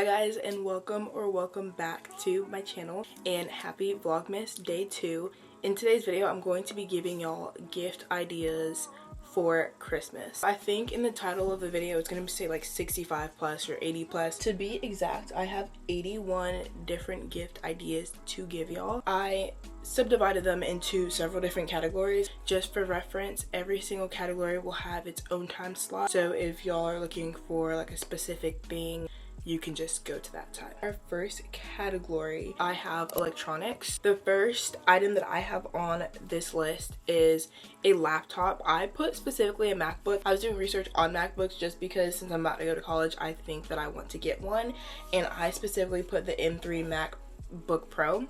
Hi guys, and welcome back to my channel, and happy vlogmas day 2. In today's video I'm going to be giving y'all gift ideas for Christmas. I think in the title of the video it's going to say like 65 plus or 80 plus. To be exact, I have 81 different gift ideas to give y'all. I subdivided them into several different categories. Just for reference, every single category will have its own time slot, so if y'all are looking for like a specific thing, you can just go to that time. Our first category, I have electronics. The first item that I have on this list is a laptop. I put specifically a MacBook. I was doing research on MacBooks just because since I'm about to go to college, I think that I want to get one, and I specifically put the M3 MacBook Pro.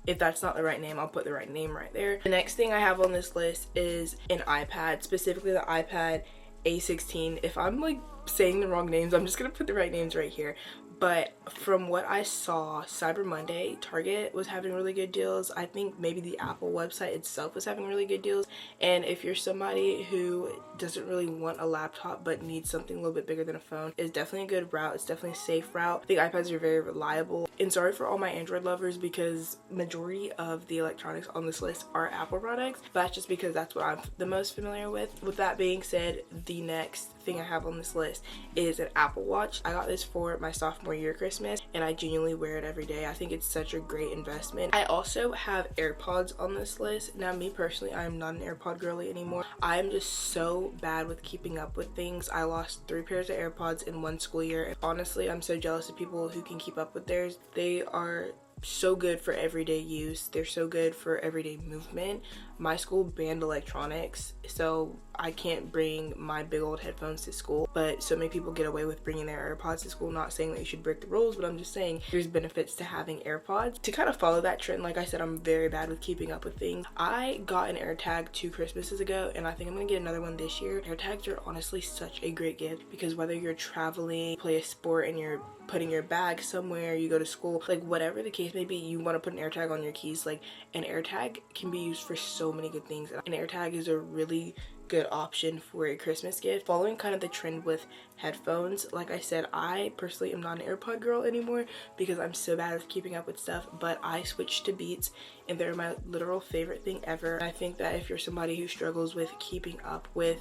If that's not the right name, I'll put the right name right there. The next thing I have on this list is an iPad, specifically the iPad A16. If I'm like saying the wrong names, I'm just gonna put the right names right here. But from what I saw, Cyber Monday, Target was having really good deals. I think maybe the Apple website itself was having really good deals. And if you're somebody who doesn't really want a laptop but needs something a little bit bigger than a phone, it's definitely a good route. It's definitely a safe route. I think iPads are very reliable. And sorry for all my Android lovers, because majority of the electronics on this list are Apple products. That's just because that's what I'm the most familiar with. With that being said, the next thing I have on this list is an Apple Watch. I got this for my sophomore year Christmas, and I genuinely wear it every day. I think it's such a great investment. I also have AirPods on this list. Now, me personally, I am not an AirPod girly anymore. I am just so bad with keeping up with things. I lost 3 pairs of AirPods in 1 school year, and honestly, I'm so jealous of people who can keep up with theirs. They are so good for everyday use. They're so good for everyday movement. My school banned electronics, so I can't bring my big old headphones to school, but so many people get away with bringing their AirPods to school. Not saying that you should break the rules, but I'm just saying there's benefits to having AirPods. To kind of follow that trend, like I said, I'm very bad with keeping up with things. I got an AirTag 2 Christmases ago, and I think I'm gonna get another one this year. AirTags are honestly such a great gift, because whether you're traveling, play a sport, and you're putting your bag somewhere, you go to school, like whatever the case may be, you want to put an AirTag on your keys. Like, an AirTag can be used for so many good things. An AirTag is a really good option for a Christmas gift. Following kind of the trend with headphones, like I said, I personally am not an AirPod girl anymore because I'm so bad with keeping up with stuff, but I switched to Beats, and they're my literal favorite thing ever. I think that if you're somebody who struggles with keeping up with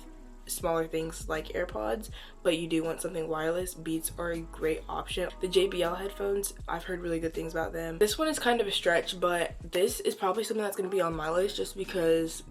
smaller things like AirPods, but you do want something wireless, Beats are a great option. The JBL headphones, I've heard really good things about them. This one is kind of a stretch, but this is probably something that's going to be on my list just because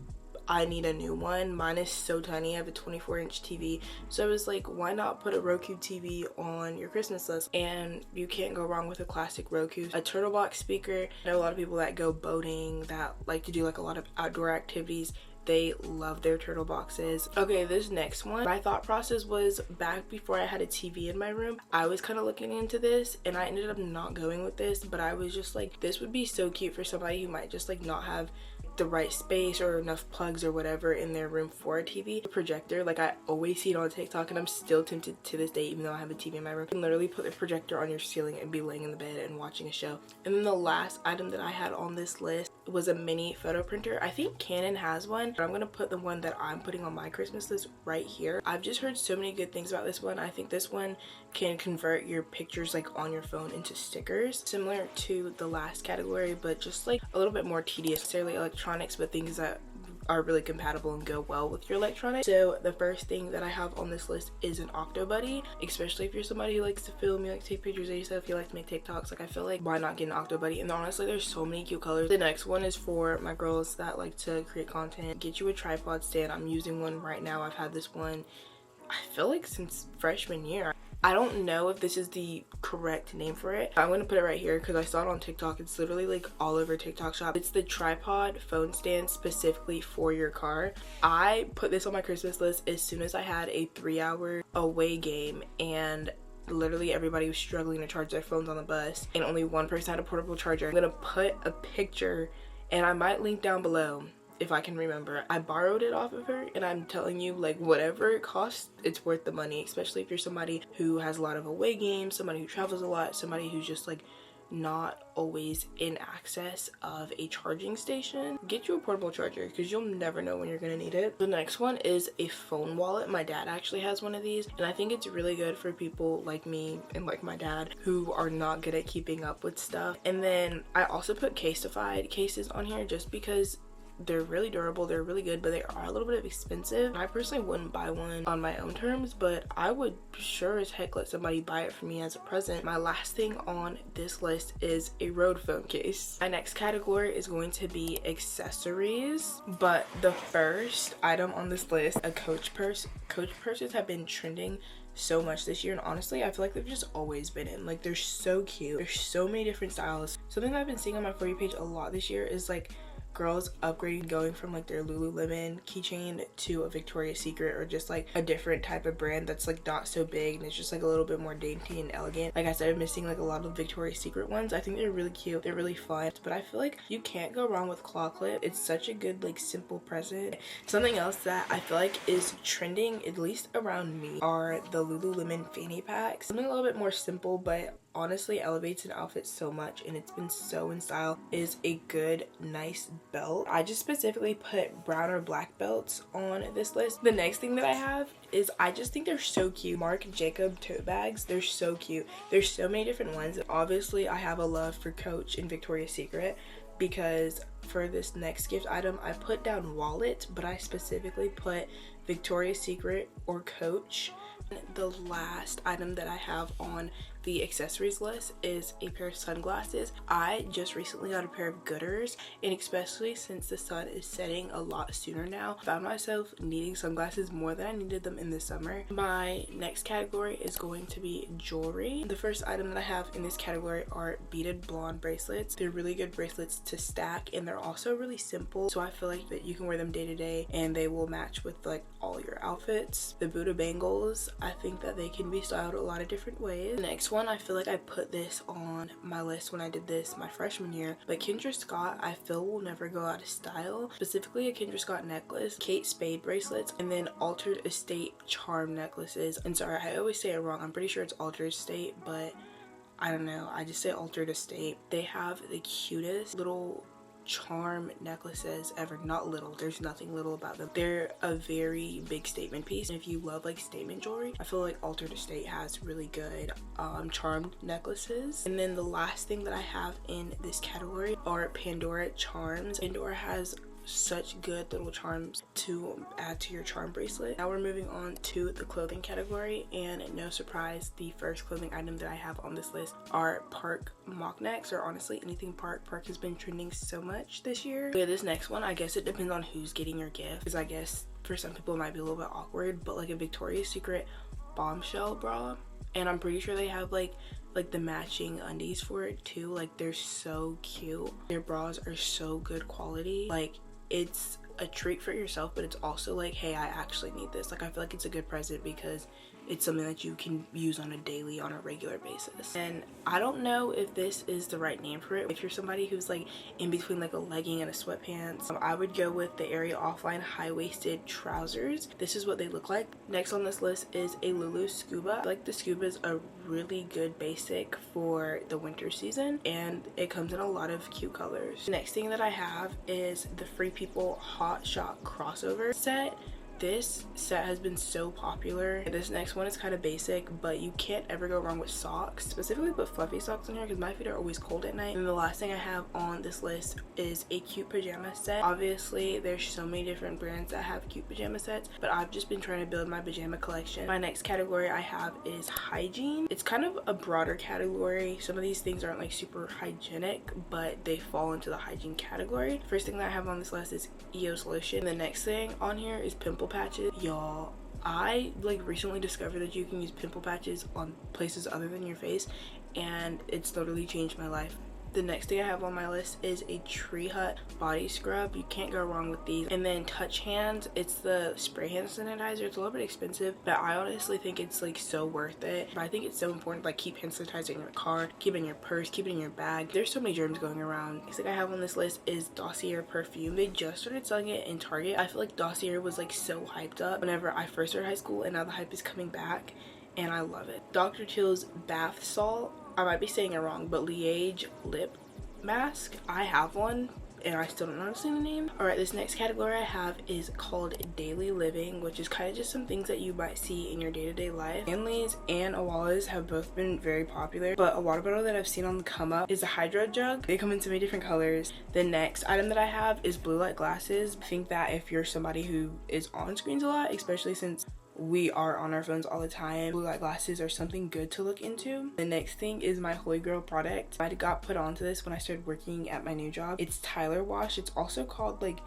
I need a new one. Mine is so tiny. I have a 24-inch TV, so I was like, why not put a Roku TV on your Christmas list? And you can't go wrong with a classic Roku. A turtle box speaker. I know a lot of people that go boating, that like to do like a lot of outdoor activities. They love their turtle boxes. Okay, this next one, my thought process was back before I had a TV in my room, I was kind of looking into this, and I ended up not going with this, but I was just like, this would be so cute for somebody who might just like not have the right space or enough plugs or whatever in their room for a TV. A projector, like I always see it on TikTok, and I'm still tempted to this day, even though I have a TV in my room. You can literally put the projector on your ceiling and be laying in the bed and watching a show. And then the last item that I had on this list was a mini photo printer. I think Canon has one, but I'm gonna put the one that I'm putting on my Christmas list right here. I've just heard so many good things about this one. I think this one can convert your pictures like on your phone into stickers, similar to the last category, but just like a little bit more tedious. Necessarily electronics, but things that are really compatible and go well with your electronics. So the first thing that I have on this list is an Octo Buddy, especially if you're somebody who likes to film, you like to take pictures of yourself, you like to make TikToks. Like, I feel like why not get an Octo Buddy? And honestly, there's so many cute colors. The next one is for my girls that like to create content. Get you a tripod stand. I'm using one right now. I've had this one, I feel like, since freshman year. I don't know if this is the correct name for it. I'm gonna put it right here because I saw it on TikTok. It's literally like all over TikTok shop. It's the tripod phone stand specifically for your car. I put this on my Christmas list as soon as I had a 3-hour away game, and literally everybody was struggling to charge their phones on the bus, and only one person had a portable charger. I'm gonna put a picture, and I might link down below if I can remember. I borrowed it off of her, and I'm telling you, like, whatever it costs, it's worth the money, especially if you're somebody who has a lot of away games, somebody who travels a lot, somebody who's just like not always in access of a charging station, get you a portable charger because you'll never know when you're gonna need it. The next one is a phone wallet. My dad actually has one of these, and I think it's really good for people like me and like my dad who are not good at keeping up with stuff. And then I also put Casetify cases on here just because they're really durable, they're really good, but they are a little bit expensive. I personally wouldn't buy one on my own terms, but I would sure as heck let somebody buy it for me as a present. My last thing on this list is a road phone case. My next category is going to be accessories, but the first item on this list, a Coach purse. Coach purses have been trending so much this year, and honestly I feel like they've just always been in. Like, they're so cute, there's so many different styles. Something that I've been seeing on my For You page a lot this year is like girls upgrading, going from like their Lululemon keychain to a Victoria's Secret, or just like a different type of brand that's like not so big and it's just like a little bit more dainty and elegant. Like I said, I'm missing like a lot of Victoria's Secret ones. I think they're really cute, they're really fun, but I feel like you can't go wrong with claw clip. It's such a good like simple present. Something else that I feel like is trending, at least around me, are the Lululemon fanny packs. Something a little bit more simple but honestly elevates an outfit so much, and it's been so in style, is a good nice belt. I just specifically put brown or black belts on this list. The next thing that I have is, I just think they're so cute, Marc Jacob tote bags. They're so cute. There's so many different ones. Obviously I have a love for Coach and Victoria's Secret, because for this next gift item I put down wallet, but I specifically put Victoria's Secret or Coach. The last item that I have on the accessories list is a pair of sunglasses. I just recently got a pair of Gooders, and especially since the sun is setting a lot sooner now, I found myself needing sunglasses more than I needed them in the summer. My next category is going to be jewelry. The first item that I have in this category are beaded blonde bracelets. They're really good bracelets to stack, and they're also really simple, so I feel like that you can wear them day to day and they will match with like all your outfits. The Buddha bangles, I think that they can be styled a lot of different ways. The next one, I feel like I put this on my list when I did this my freshman year, but Kendra Scott I feel will never go out of style. Specifically a Kendra Scott necklace, Kate Spade bracelets, and then Altered Estate charm necklaces. And sorry, I always say it wrong. I'm pretty sure it's Altered Estate, but I don't know, I just say Altered Estate. They have the cutest little charm necklaces ever. Not little, there's nothing little about them. They're a very big statement piece, and if you love like statement jewelry, I feel like Altered Estate has really good charmed necklaces. And then the last thing that I have in this category are Pandora charms. Pandora has such good little charms to add to your charm bracelet. Now we're moving on to the clothing category, and no surprise, the first clothing item that I have on this list are Park mock necks, or honestly anything Park. Park has been trending so much this year. Yeah, this next one, I guess it depends on who's getting your gift, because I guess for some people it might be a little bit awkward, but like a Victoria's Secret bombshell bra, and I'm pretty sure they have like the matching undies for it too. Like, they're so cute. Their bras are so good quality. Like, it's a treat for yourself, but it's also like, hey, I actually need this. Like, I feel like it's a good present because it's something that you can use on a regular basis. And I don't know if this is the right name for it. If you're somebody who's like in between like a legging and a sweatpants, I would go with the Area Offline high-waisted trousers. This is what they look like. Next on this list is a Lulu Scuba. I feel like the Scuba is a really good basic for the winter season, and it comes in a lot of cute colors. The next thing that I have is the Free People Hot Shot crossover set. This set has been so popular. This next one is kind of basic, but you can't ever go wrong with socks. Specifically put fluffy socks in here because my feet are always cold at night. And the last thing I have on this list is a cute pajama set. Obviously there's so many different brands that have cute pajama sets, but I've just been trying to build my pajama collection. My next category I have is hygiene. It's kind of a broader category. Some of these things aren't like super hygienic, but they fall into the hygiene category. First thing that I have on this list is EOS lotion. The next thing on here is pimple patches. Y'all, I like recently discovered that you can use pimple patches on places other than your face, and it's literally changed my life. The next thing I have on my list is a Tree Hut body scrub. You can't go wrong with these. And then Touch Hands, it's the spray hand sanitizer. It's a little bit expensive, but I honestly think it's like so worth it. But I think it's so important to like keep hand sanitizer in your car, keep it in your purse, keep it in your bag. There's so many germs going around. Next thing I have on this list is Dossier perfume. They just started selling it in Target. I feel like Dossier was like so hyped up whenever I first started high school, and now the hype is coming back. and I love it. Dr. Teal's bath salt, I might be saying it wrong, but Liège lip mask. I have one and I still don't know the name. Alright, this next category I have is called daily living, which is kind of just some things that you might see in your day-to-day life. Stanley's and Awala's have both been very popular, but a water bottle that I've seen on the come up is a hydro jug. They come in so many different colors. The next item that I have is blue light glasses. I think that if you're somebody who is on screens a lot, especially since we are on our phones all the time, blue light glasses are something good to look into. The next thing is my Holy Grail product. I got put onto this when I started working at my new job. It's Tyler Wash. It's also called like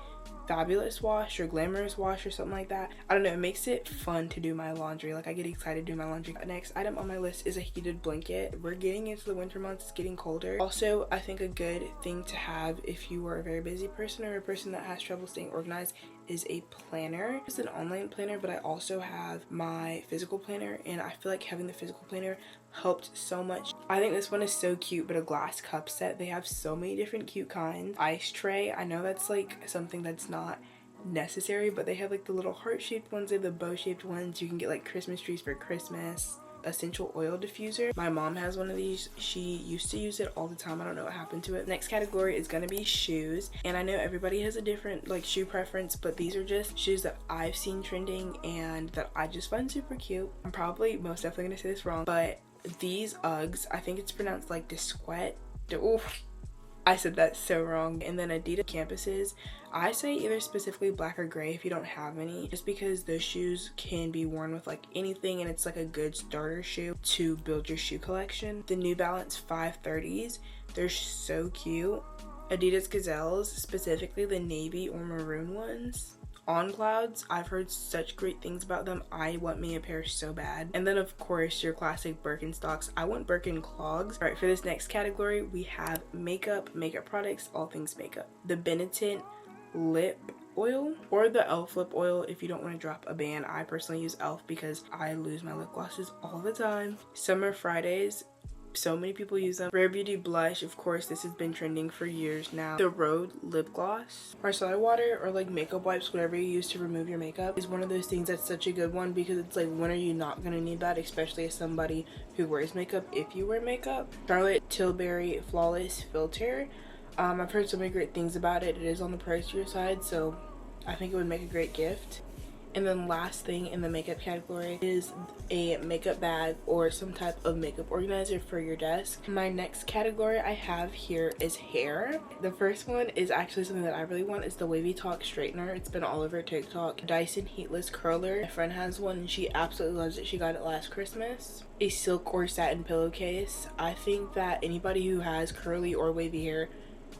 Fabulous Wash or Glamorous Wash or something like that. I don't know, it makes it fun to do my laundry. Like, I get excited doing my laundry. Next item on my list is a heated blanket. We're getting into the winter months, it's getting colder. Also, I think a good thing to have if you are a very busy person or a person that has trouble staying organized is a planner. It's an online planner, but I also have my physical planner, and I feel like having the physical planner helped so much. I think this one is so cute, but a glass cup set. They have so many different cute kinds. Ice tray, I know that's like something that's not necessary, but they have like the little heart-shaped ones, they have the bow-shaped ones. You can get like Christmas trees for Christmas. Essential oil diffuser. My mom has one of these. She used to use it all the time. I don't know what happened to it. Next category is gonna be shoes, and I know everybody has a different like shoe preference, but these are just shoes that I've seen trending and that I just find super cute. I'm probably most definitely gonna say this wrong, but these Uggs, I think it's pronounced like Desquet. Oof, I said that so wrong. And then Adidas Campuses, I say either specifically black or gray if you don't have any, just because those shoes can be worn with like anything, and it's like a good starter shoe to build your shoe collection. The New Balance 530s, they're so cute. Adidas Gazelles, specifically the navy or maroon ones. On Clouds, I've heard such great things about them. I want me a pair so bad. And then of course your classic Birkenstocks. I want Birkin clogs. All right, for this next category we have makeup products, all things makeup. The Benetton lip oil or the elf lip oil if you don't want to drop a band. I personally use elf because I lose my lip glosses all the time. Summer Fridays, so many people use them. Rare Beauty blush, of course, this has been trending for years now. The Rhode lip gloss. Micellar water or like makeup wipes, whatever you use to remove your makeup, is one of those things that's such a good one, because it's like, when are you not gonna need that, especially as somebody who wears makeup, if you wear makeup. Charlotte Tilbury Flawless Filter. I've heard so many great things about it. It is on the pricier side, so I think it would make a great gift. And then last thing in the makeup category is a makeup bag or some type of makeup organizer for your desk. My next category I have here is hair. The first one is actually something that I really want. It's the Wavy Talk straightener. It's been all over TikTok. Dyson heatless curler. My friend has one and she absolutely loves it. She got it last Christmas. A silk or satin pillowcase. I think that anybody who has curly or wavy hair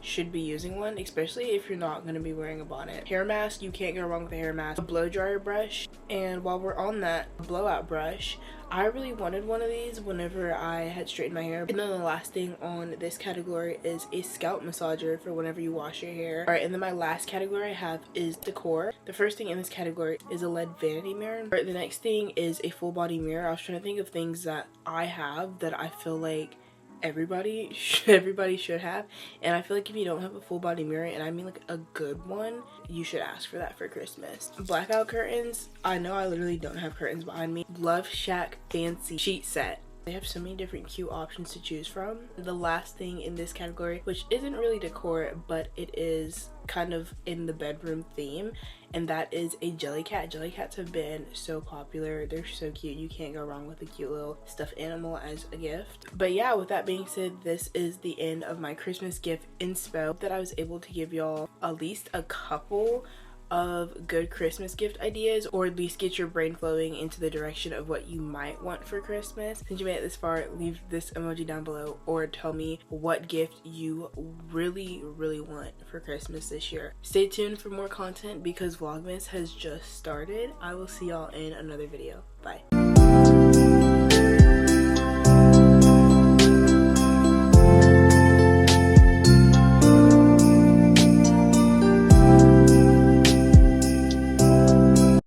should be using one, especially if you're not going to be wearing a bonnet. Hair mask, you can't go wrong with a hair mask. A blow dryer brush, and while we're on that, a blowout brush. I really wanted one of these whenever I had straightened my hair. And then the last thing on this category is a scalp massager for whenever you wash your hair. Alright, and then my last category I have is decor. The first thing in this category is a LED vanity mirror. Alright, the next thing is a full body mirror. I was trying to think of things that I have that I feel like everybody should have, and I feel like if you don't have a full body mirror, and I mean like a good one, you should ask for that for Christmas. Blackout curtains. I know I literally don't have curtains behind me. Love Shack fancy sheet set. They have so many different cute options to choose from. The last thing in this category, which isn't really decor, but it is kind of in the bedroom theme, and that is a jelly cat. Jelly cats have been so popular. They're so cute. You can't go wrong with a cute little stuffed animal as a gift. But yeah, with that being said, this is the end of my Christmas gift inspo. That I was able to give y'all at least a couple of good Christmas gift ideas, or at least get your brain flowing into the direction of what you might want for Christmas. Since you made it this far, leave this emoji down below or tell me what gift you really want for Christmas this year. Stay tuned for more content because Vlogmas has just started. I will see y'all in another video. Bye.